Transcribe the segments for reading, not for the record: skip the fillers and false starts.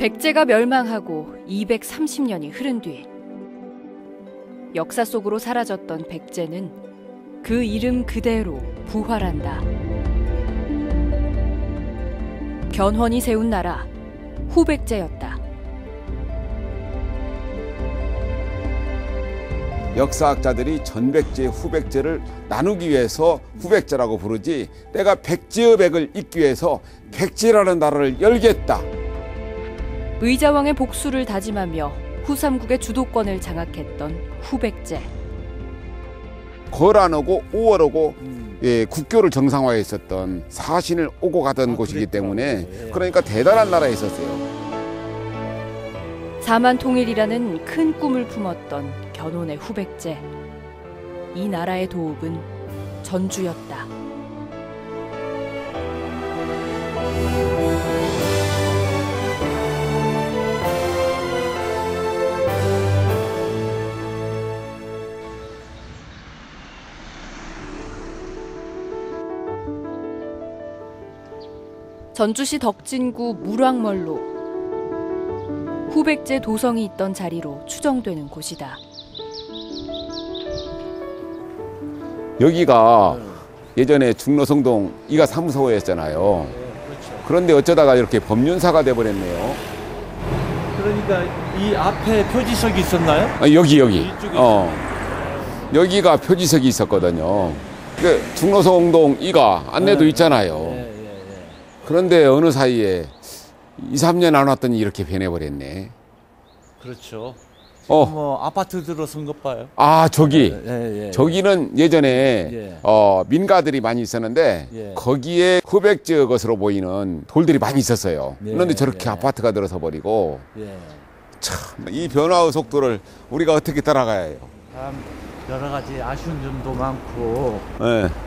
백제가 멸망하고 230년이 흐른 뒤 역사 속으로 사라졌던 백제는 그 이름 그대로 부활한다. 견훤이 세운 나라 후백제였다. 역사학자들이 전백제, 후백제를 나누기 위해서 후백제라고 부르지, 내가 백제의 백을 잇기 위해서 백제라는 나라를 열겠다. 의자왕의 복수를 다짐하며 후삼국의 주도권을 장악했던 후백제. 거란하고 오월하고 국교를 정상화했었던 사신을 오고 가던 곳이기 때문에 그러니까 대단한 나라에 있었어요. 사만통일이라는 큰 꿈을 품었던 견훤의 후백제. 이 나라의 도읍은 전주였다. 전주시 덕진구 물왕멀로 후백제 도성이 있던 자리로 추정되는 곳이다. 여기가 예전에 중로성동 이가 사무소였잖아요. 그런데 어쩌다가 이렇게 법륜사가 돼버렸네요. 그러니까 이 앞에 표지석이 있었나요? 여기. 여기가 표지석이 있었거든요. 중로성동 이가 안내도 있잖아요. 그런데 어느 사이에 2, 3년 안 왔더니 이렇게 변해버렸네. 그렇죠. 뭐 아파트 들어선 것 봐요. 아, 저기. 저기는 예전에 민가들이 많많이 있었는데 거기에 후백제 것으로 보이는 돌들이 많이 있었어요. 그런데 저렇게 아파트가 들어서 버리고 참, 이 변화의 속도를 우리가 어떻게 따라가야 해요? 참 여러 가지 아쉬운 점도 많고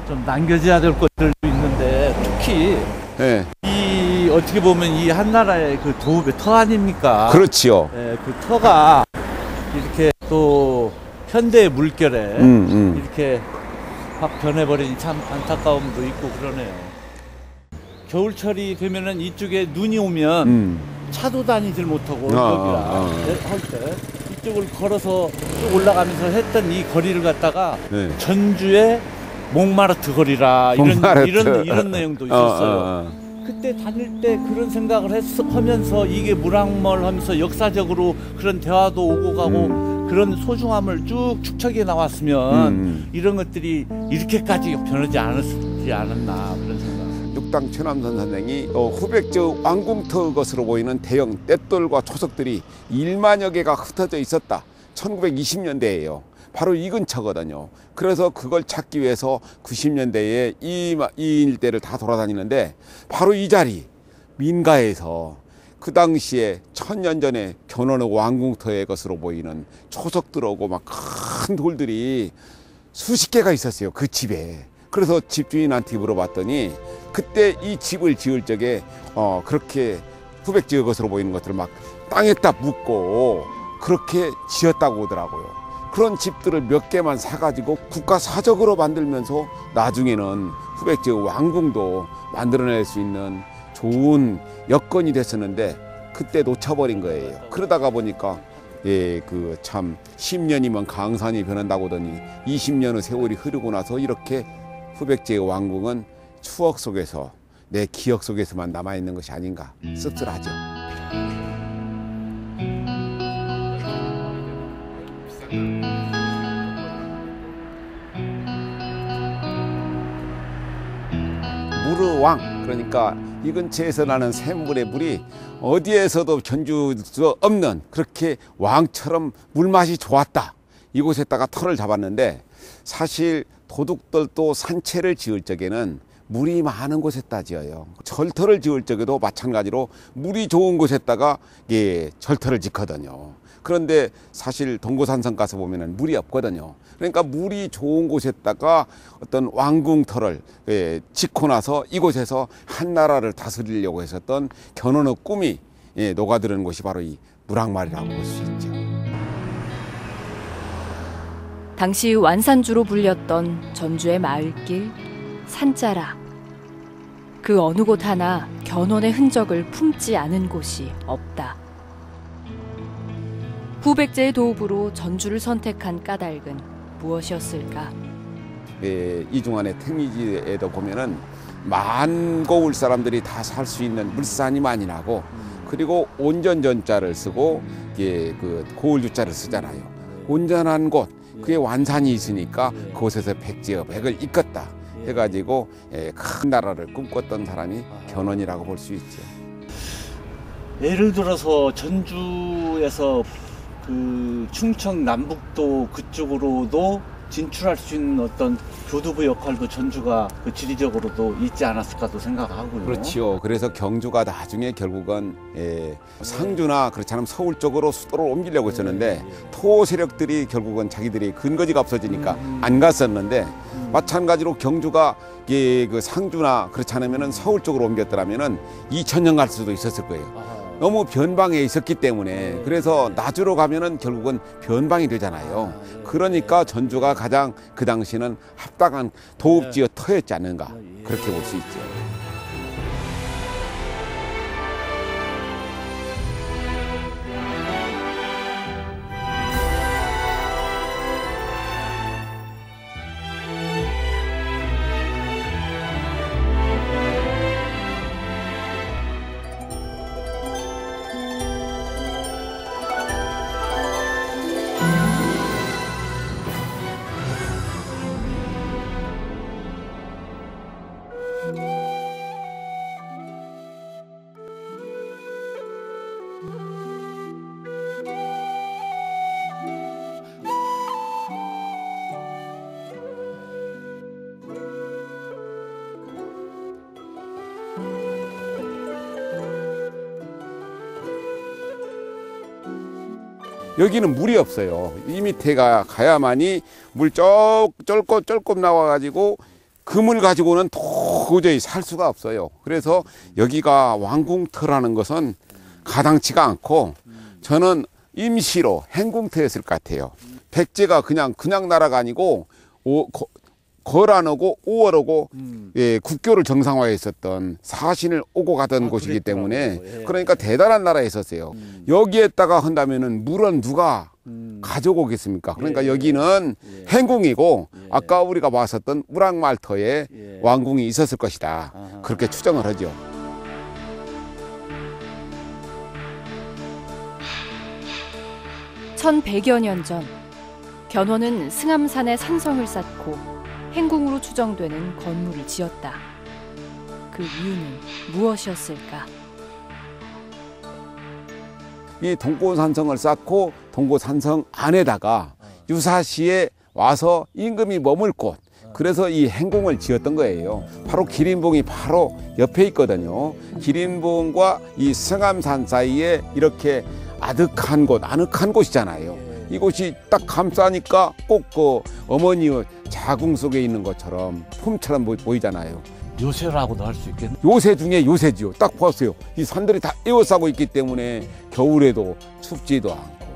좀 남겨져야 될 것들도 있는데 특히 이 어떻게 보면 이 한나라의 그 도읍의 터 아닙니까? 그렇지요. 그 터가 이렇게 또 현대의 물결에 이렇게 확 변해버리니 참 안타까움도 있고 그러네요. 겨울철이 되면은 이쪽에 눈이 오면 차도 다니질 못하고 여기라 할 때 이쪽을 걸어서 쭉 올라가면서 했던 이 거리를 갖다가 전주의 몽마르트 거리라 이런 내용도 있었어요. 그때 다닐 때 그런 생각을 하면서 이게 물왕멀 하면서 역사적으로 그런 대화도 오고 가고 그런 소중함을 쭉 축적해 나왔으면 이런 것들이 이렇게까지 변하지 않았나 그런 생각. 육당 최남선 선생이 후백제 왕궁터 것으로 보이는 대형 떼돌과 초석들이 1만여 개가 흩어져 있었다. 1920년대예요. 바로 이 근처거든요. 그래서 그걸 찾기 위해서 90년대에 이 일대를 다 돌아다니는데 바로 이 자리 민가에서 그 당시에 1000년 전에 견훤의 왕궁터의 것으로 보이는 초석들하고 막 큰 돌들이 수십 개가 있었어요. 그 집에. 그래서 집주인한테 물어봤더니 그때 이 집을 지을 적에 그렇게 후백제의 것으로 보이는 것들을 막 땅에다 묻고 그렇게 지었다고 하더라고요. 그런 집들을 몇 개만 사가지고 국가 사적으로 만들면서 나중에는 후백제의 왕궁도 만들어낼 수 있는 좋은 여건이 됐었는데 그때 놓쳐버린 거예요. 그러다가 보니까 그 참 10년이면 강산이 변한다고 하더니 20년의 세월이 흐르고 나서 이렇게 후백제의 왕궁은 추억 속에서 내 기억 속에서만 남아있는 것이 아닌가 씁쓸하죠. 물의 왕, 그러니까 이 근처에서 나는 샘물의 물이 어디에서도 견줄 수 없는 그렇게 왕처럼 물맛이 좋았다. 이곳에다가 터를 잡았는데 사실 도둑들도 산채를 지을 적에는 물이 많은 곳에다 지어요. 절터를 지을 적에도 마찬가지로 물이 좋은 곳에다가 절터를 짓거든요. 그런데 사실 동고산성 가서 보면은 물이 없거든요. 그러니까 물이 좋은 곳에다가 어떤 왕궁터를 짓고 나서 이곳에서 한나라를 다스리려고 했었던 견훤의 꿈이 녹아드는 곳이 바로 이 물왕말이라고 볼 수 있죠. 당시 완산주로 불렸던 전주의 마을길 산자락. 그 어느 곳 하나 견훤의 흔적을 품지 않은 곳이 없다. 후백제의 도읍으로 전주를 선택한 까닭은 무엇이었을까? 이중환의 택리지에도 보면은 만고울 사람들이 다 살 수 있는 물산이 많이 나고, 그리고 온전전자를 쓰고 그 고을주자를 쓰잖아요. 온전한 곳, 그게 완산이 있으니까 그곳에서 백제의백을 이끌었다 해가지고 큰 나라를 꿈꿨던 사람이 견훤이라고 볼 수 있죠. 예를 들어서 전주에서 그 충청 남북도 그쪽으로도 진출할 수 있는 어떤 교두부 역할도 전주가 그 지리적으로도 있지 않았을까도 생각하고요. 그렇지요. 그래서 경주가 나중에 결국은 상주나 그렇지 않으면 서울 쪽으로 수도를 옮기려고 했었는데 토 세력들이 결국은 자기들이 근거지가 없어지니까 안 갔었는데, 마찬가지로 경주가 그 상주나 그렇지 않으면 서울 쪽으로 옮겼더라면은 2000년 갈 수도 있었을 거예요. 너무 변방에 있었기 때문에. 그래서 나주로 가면은 결국은 변방이 되잖아요. 그러니까 전주가 가장 그 당시는 합당한 도읍지어 터였지 않는가, 그렇게 볼 수 있죠. 여기는 물이 없어요. 이 밑에가 가야만이 물 쫄끔 나와가지고 그 물 가지고는 도저히 살 수가 없어요. 그래서 여기가 왕궁터라는 것은 가당치가 않고, 저는 임시로 행궁터였을 것 같아요. 백제가 그냥 나라가 아니고 거란하고 오월하고 국교를 정상화했었던, 사신을 오고 가던 곳이기 때문에, 그러니까 대단한 나라에 있었어요. 여기에다가 한다면은 물은 누가 가져오겠습니까? 그러니까 여기는 행궁이고, 아까 우리가 봤었던 우랑말터에 왕궁이 있었을 것이다, 그렇게 추정을 하죠. (1100여 년) 전, 견훤은 승암산에 산성을 쌓고 행궁으로 추정되는 건물을 지었다. 그 이유는 무엇이었을까? 이 동고산성을 쌓고 동고산성 안에다가 유사시에 와서 임금이 머물 곳, 그래서 이 행궁을 지었던 거예요. 바로 기린봉이 바로 옆에 있거든요. 기린봉과 이 승암산 사이에 이렇게 아늑한 곳이잖아요. 이곳이 딱 감싸니까 꼭 그 어머니의 자궁 속에 있는 것처럼 품처럼 보이잖아요. 요새라고도 할 수 있겠네. 요새 중에 요새지요. 딱 보세요. 이 산들이 다 에워싸고 있기 때문에 겨울에도 춥지도 않고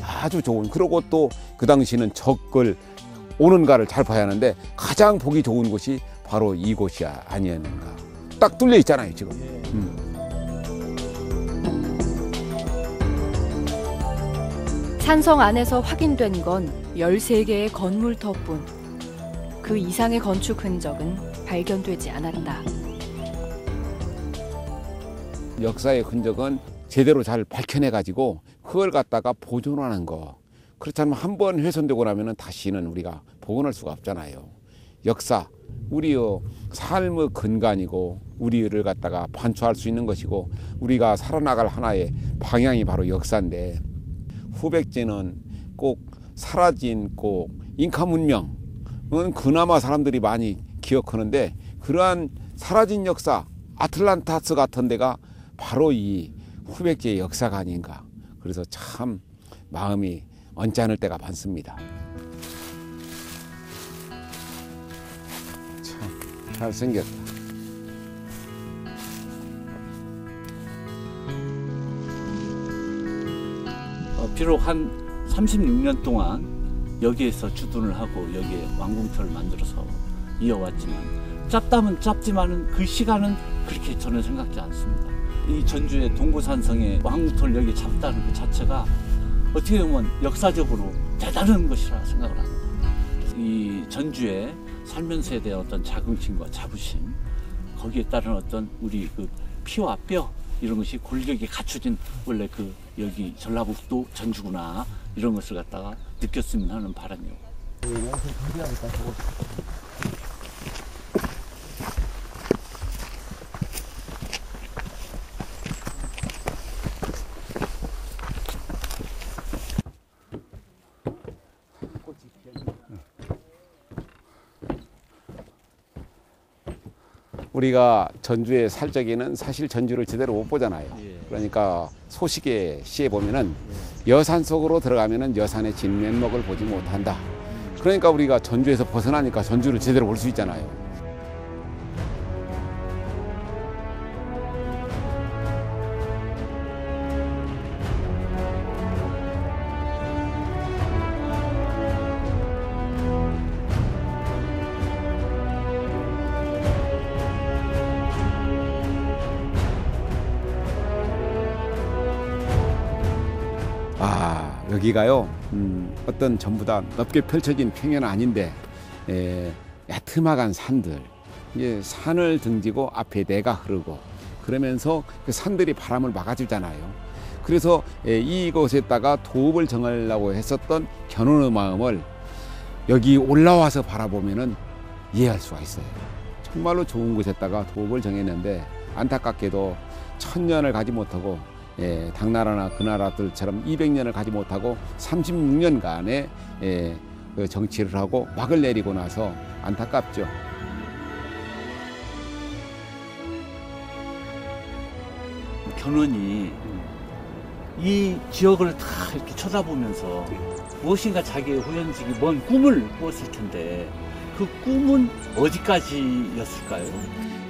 아주 좋은. 그리고 또 그 당시는 적을 오는가를 잘 봐야 하는데 가장 보기 좋은 곳이 바로 이곳이 아니었는가. 딱 뚫려 있잖아요, 지금. 산성 안에서 확인된 건 13개의 건물터뿐. 그 이상의 건축 흔적은 발견되지 않았다. 역사의 흔적은 제대로 잘 밝혀내가지고 그걸 갖다가 보존하는 거. 그렇지 않으면 한 번 훼손되고 나면 다시는 우리가 복원할 수가 없잖아요. 역사, 우리의 삶의 근간이고 우리를 갖다가 반추할 수 있는 것이고 우리가 살아나갈 하나의 방향이 바로 역사인데, 후백제는 꼭 사라진 꼭 잉카 문명은 그나마 사람들이 많이 기억하는데, 그러한 사라진 역사, 아틀란타스 같은 데가 바로 이 후백제의 역사가 아닌가. 그래서 참 마음이 언짢을 때가 많습니다. 참 잘생겼다. 비록 한 36년 동안 여기에서 주둔을 하고 여기에 왕궁터를 만들어서 이어왔지만, 짧다면 짧지만은 그 시간은 그렇게 저는 생각지 않습니다. 이 전주의 동고산성에 왕궁터를 여기 잡다는 그 자체가 어떻게 보면 역사적으로 대단한 것이라 생각을 합니다. 이 전주에 살면서에 대한 어떤 자긍심과 자부심, 거기에 따른 어떤 우리 그 피와 뼈 이런 것이 골격이 갖춰진 원래 그 여기 전라북도 전주구나 이런 것을 갖다가 느꼈으면 하는 바람이요. 우리가 전주에 살 적에는 사실 전주를 제대로 못 보잖아요. 그러니까 소식에 시에 보면은 여산 속으로 들어가면은 여산의 진면목을 보지 못한다. 그러니까 우리가 전주에서 벗어나니까 전주를 제대로 볼 수 있잖아요. 여기가요, 어떤 전부 다 넓게 펼쳐진 평야는 아닌데, 야트막한 산들, 이제 산을 등지고 앞에 내가 흐르고, 그러면서 그 산들이 바람을 막아주잖아요. 그래서 이곳에다가 도읍을 정하려고 했었던 견훤의 마음을 여기 올라와서 바라보면은 이해할 수가 있어요. 정말로 좋은 곳에다가 도읍을 정했는데, 안타깝게도 1000년을 가지 못하고, 당나라나 그 나라들처럼 200년을 가지 못하고 36년간의 그 정치를 하고 막을 내리고 나서 안타깝죠. 견훤이 이 지역을 다 이렇게 쳐다보면서 무엇인가 자기의 후연직이 먼 꿈을 꾸었을 텐데 그 꿈은 어디까지였을까요?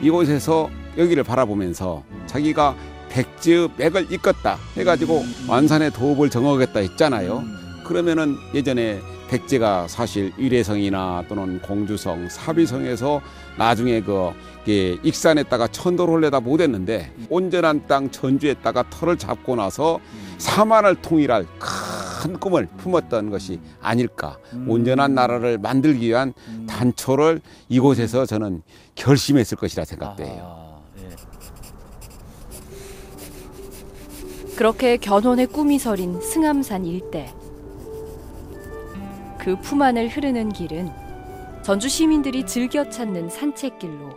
이곳에서 여기를 바라보면서 자기가 백제 맥을 이끌었다 해가지고 완산의 도읍을 정하겠다 했잖아요. 그러면은 예전에 백제가 사실 위례성이나 또는 공주성, 사비성에서 나중에 그 익산에다가 천도를 올려다 못했는데 온전한 땅 전주에다가 터를 잡고 나서 사만을 통일할 큰 꿈을 품었던 것이 아닐까. 온전한 나라를 만들기 위한 단초를 이곳에서 저는 결심했을 것이라 생각돼요. 그렇게 견훤의 꿈이 서린 승암산 일대. 그 품 안을 흐르는 길은 전주 시민들이 즐겨 찾는 산책길로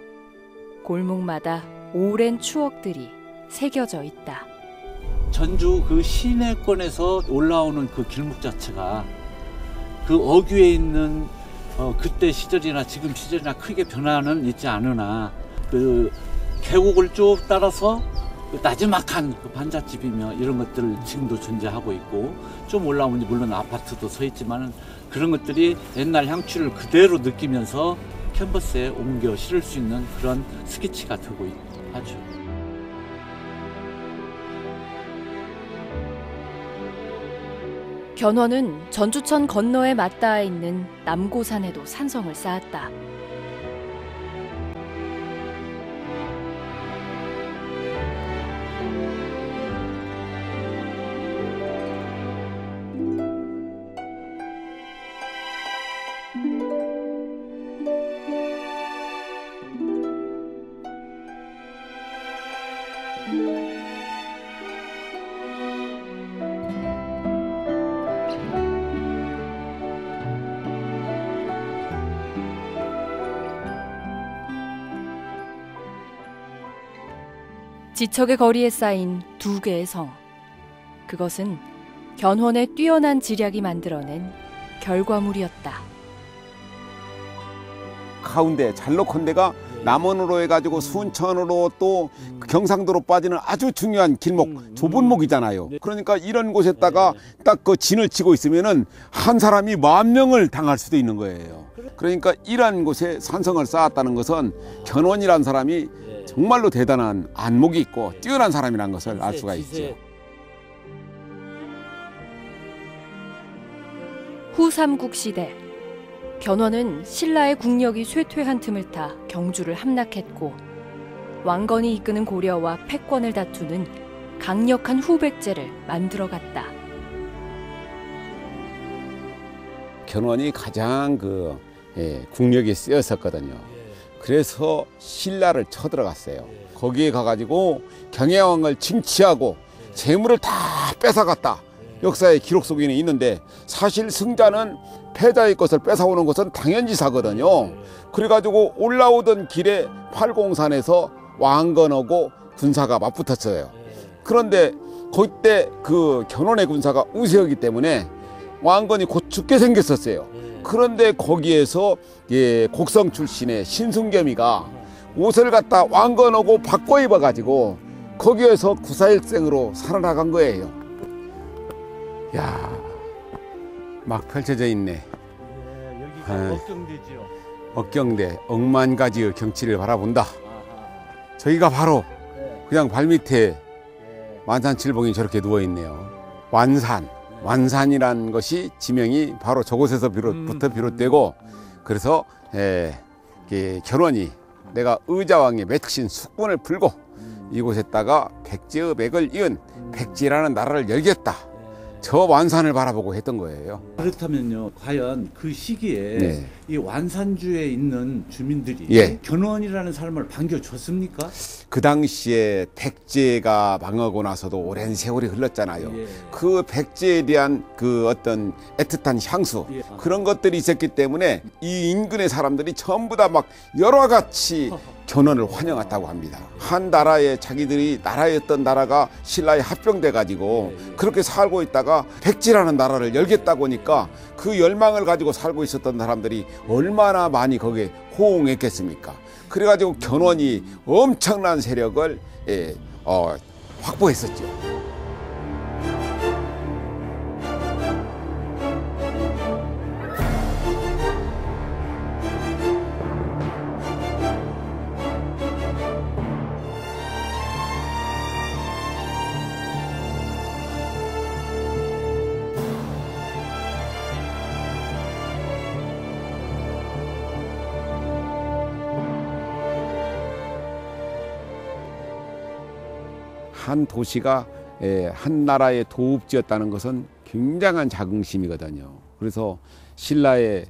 골목마다 오랜 추억들이 새겨져 있다. 전주 그 시내권에서 올라오는 그 길목 자체가 그 어귀에 있는 그때 시절이나 지금 시절이나 크게 변화는 있지 않으나 그 계곡을 쭉 따라서 그 나지막한 그 반잣집이며 이런 것들 지금도 존재하고 있고 좀 올라오면 물론 아파트도 서 있지만은 그런 것들이 옛날 향취를 그대로 느끼면서 캔버스에 옮겨 실을 수 있는 그런 스케치가 되고 하죠. 견훤은 전주천 건너에 맞닿아 있는 남고산에도 산성을 쌓았다. 지척의 거리에 쌓인 두 개의 성. 그것은 견훤의 뛰어난 지략이 만들어낸 결과물이었다. 가운데 잘록헌데가 남원으로 해가지고 순천으로 또 경상도로 빠지는 아주 중요한 길목, 좁은 목이잖아요. 그러니까 이런 곳에다가 딱 그 진을 치고 있으면은 한 사람이 10,000명을 당할 수도 있는 거예요. 그러니까 이러한 곳에 산성을 쌓았다는 것은 견훤이라는 사람이 정말로 대단한 안목이 있고 뛰어난 사람이라는 것을 알 수가 있죠. 후 삼국시대 견훤은 신라의 국력이 쇠퇴한 틈을 타 경주를 함락했고 왕건이 이끄는 고려와 패권을 다투는 강력한 후백제를 만들어갔다. 견훤이 가장 국력이 쓰였었거든요. 그래서 신라를 쳐들어갔어요. 거기에 가가지고 경혜왕을 징치하고 재물을 다 뺏어갔다. 역사의 기록 속에는 있는데 사실 승자는 패자의 것을 뺏어오는 것은 당연지사거든요. 그래가지고 올라오던 길에 팔공산에서 왕건하고 군사가 맞붙었어요. 그런데 그때 그 견훤의 군사가 우세였기 때문에 왕건이 곧 죽게 생겼었어요. 그런데 거기에서 곡성 출신의 신승겸이가 옷을 갖다 왕건하고 바꿔 입어가지고 거기에서 구사일생으로 살아나간 거예요. 야, 막 펼쳐져 있네. 여기가 억경대지요. 억경대 억만 가지의 경치를 바라본다. 저기가 바로 그냥 발밑에 만산칠봉이 저렇게 누워 있네요. 완산이란 것이 지명이 바로 저곳에서 부터 비롯되고, 그래서 견훤이 내가 의자왕의 맺힌 숙군을 풀고 이곳에다가 백제의 맥을 이은 백제라는 나라를 열겠다. 저 완산을 바라보고 했던 거예요. 그렇다면요, 과연 그 시기에 이 완산주에 있는 주민들이 견훤이라는 사람을 반겨줬습니까? 그 당시에 백제가 망하고 나서도 오랜 세월이 흘렀잖아요. 그 백제에 대한 그 어떤 애틋한 향수, 그런 것들이 있었기 때문에 이 인근의 사람들이 전부 다 막 여러 가지 견훤을 환영했다고 합니다. 한 나라에 자기들이 나라였던 나라가 신라에 합병돼 가지고 그렇게 살고 있다가 백제라는 나라를 열겠다고 하니까 그 열망을 가지고 살고 있었던 사람들이 얼마나 많이 거기에 호응했겠습니까? 그래가지고 견훤이 엄청난 세력을 확보했었죠. 한 도시가 한 나라의 도읍지였다는 것은 굉장한 자긍심이거든요. 그래서 신라의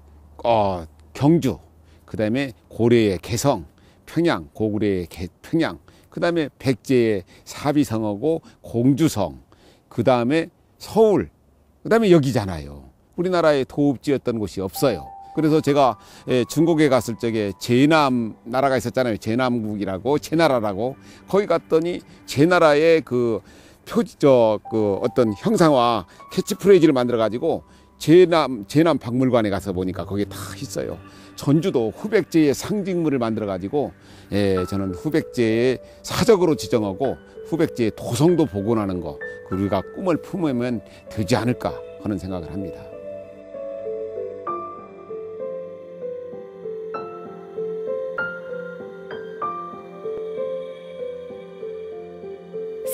경주, 그 다음에 고려의 개성, 평양, 고구려의 평양, 그 다음에 백제의 사비성하고 공주성, 그 다음에 서울, 그 다음에 여기잖아요. 우리나라의 도읍지였던 곳이 없어요. 그래서 제가 중국에 갔을 적에 제남 나라가 있었잖아요. 제남국이라고, 제나라라고. 거기 갔더니 제나라의 그 어떤 형상화 캐치프레이즈를 만들어 가지고 제남 박물관에 가서 보니까 거기에 다 있어요. 전주도 후백제의 상징물을 만들어 가지고 저는 후백제의 사적으로 지정하고 후백제의 도성도 복원하는 거, 우리가 꿈을 품으면 되지 않을까 하는 생각을 합니다.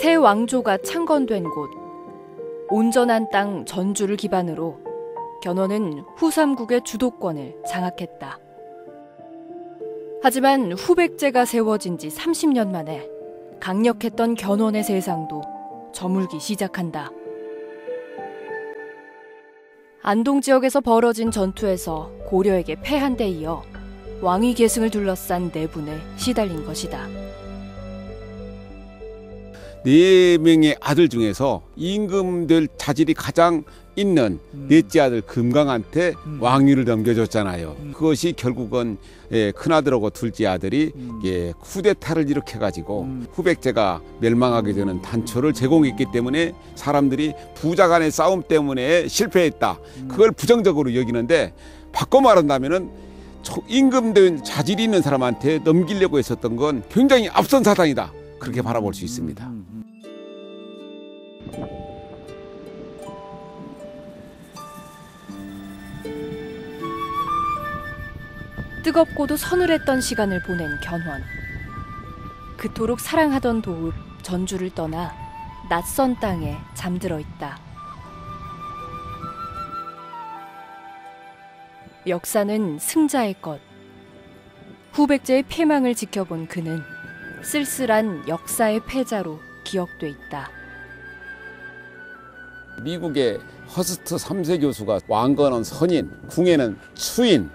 새 왕조가 창건된 곳, 온전한 땅 전주를 기반으로 견훤은 후삼국의 주도권을 장악했다. 하지만 후백제가 세워진 지 30년 만에 강력했던 견훤의 세상도 저물기 시작한다. 안동 지역에서 벌어진 전투에서 고려에게 패한 데 이어 왕위 계승을 둘러싼 내분에 시달린 것이다. 4명의 아들 중에서 임금들 자질이 가장 있는 넷째 아들 금강한테 왕위를 넘겨줬잖아요. 그것이 결국은 큰아들하고 둘째 아들이 쿠데타를 일으켜가지고 후백제가 멸망하게 되는 단초를 제공했기 때문에 사람들이 부자 간의 싸움 때문에 실패했다. 그걸 부정적으로 여기는데, 바꿔 말한다면은 임금들 자질이 있는 사람한테 넘기려고 했었던 건 굉장히 앞선 사상이다. 그렇게 바라볼 수 있습니다. 뜨겁고도 서늘했던 시간을 보낸 견훤. 그토록 사랑하던 도읍 전주를 떠나 낯선 땅에 잠들어 있다. 역사는 승자의 것. 후백제의 패망을 지켜본 그는 쓸쓸한 역사의 패자로 기억돼 있다. 미국의 허스트 3세 교수가 왕건은 선인, 궁예는 추인,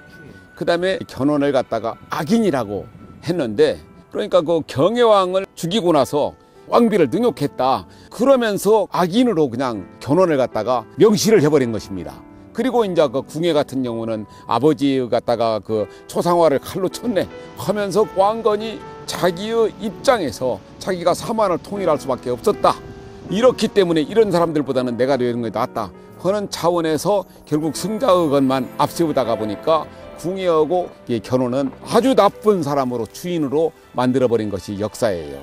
그 다음에 견훤을 갖다가 악인이라고 했는데, 그러니까 그 경혜왕을 죽이고 나서 왕비를 능욕했다. 그러면서 악인으로 그냥 견훤을 갖다가 명시를 해버린 것입니다. 그리고 이제 그 궁예 같은 경우는 아버지 갖다가 그 초상화를 칼로 쳤네 하면서 왕건이 자기의 입장에서 자기가 사만을 통일할 수밖에 없었다. 이렇기 때문에 이런 사람들보다는 내가 되는 게 낫다 하는 차원에서 결국 승자의 것만 앞세우다가 보니까 궁예하고 견훤은 아주 나쁜 사람으로 주인으로 만들어버린 것이 역사예요.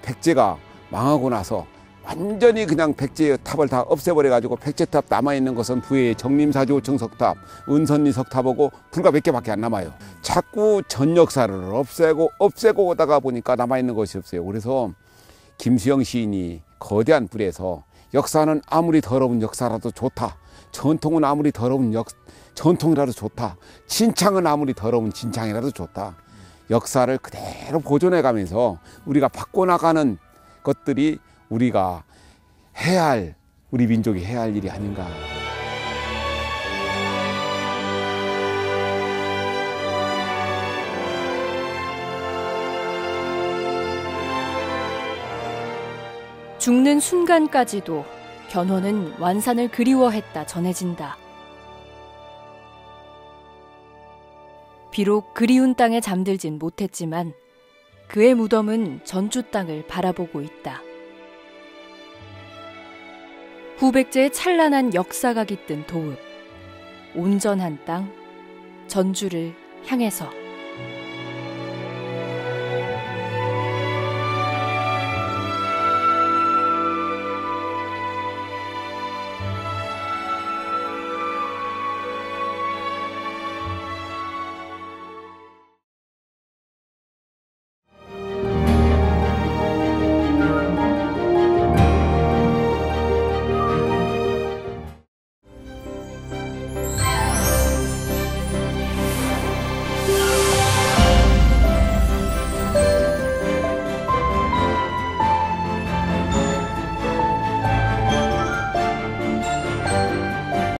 백제가 망하고 나서 완전히 그냥 백제의 탑을 다 없애버려가지고 백제탑 남아있는 것은 부의 정림사조청 석탑, 은선리 석탑하고 불과 몇 개밖에 안 남아요. 자꾸 전 역사를 없애고 오다가 보니까 남아있는 것이 없어요. 그래서 김수영 시인이 거대한 뿔에서 역사는 아무리 더러운 역사라도 좋다. 전통은 아무리 더러운 전통이라도 좋다. 진창은 아무리 더러운 진창이라도 좋다. 역사를 그대로 보존해가면서 우리가 바꿔나가는 것들이 우리가 해야 할, 우리 민족이 해야 할 일이 아닌가. 죽는 순간까지도 견훤은 완산을 그리워했다 전해진다. 비록 그리운 땅에 잠들진 못했지만 그의 무덤은 전주 땅을 바라보고 있다. 후백제의 찬란한 역사가 깃든 도읍, 온전한 땅, 전주를 향해서.